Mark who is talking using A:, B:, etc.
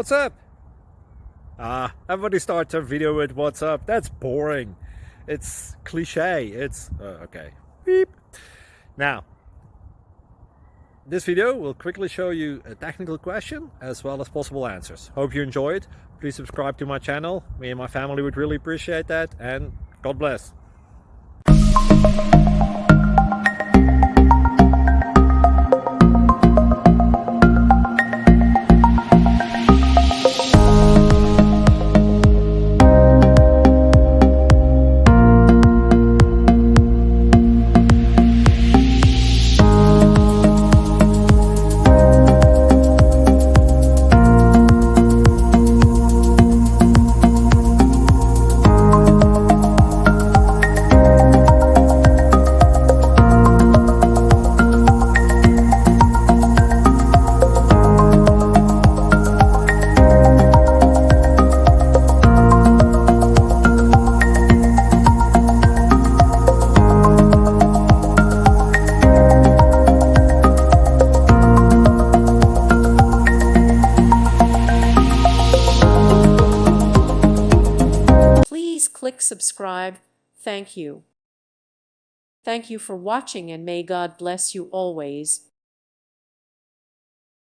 A: What's up? Everybody starts a video with what's up. That's boring. It's cliche. It's okay. Beep. Now, this video will quickly show you a technical question as well as possible answers. Hope you enjoy it. Please subscribe to my channel. Me and my family would really appreciate that, and God bless.
B: Please click subscribe. Thank you. Thank you for watching, and may God bless you always.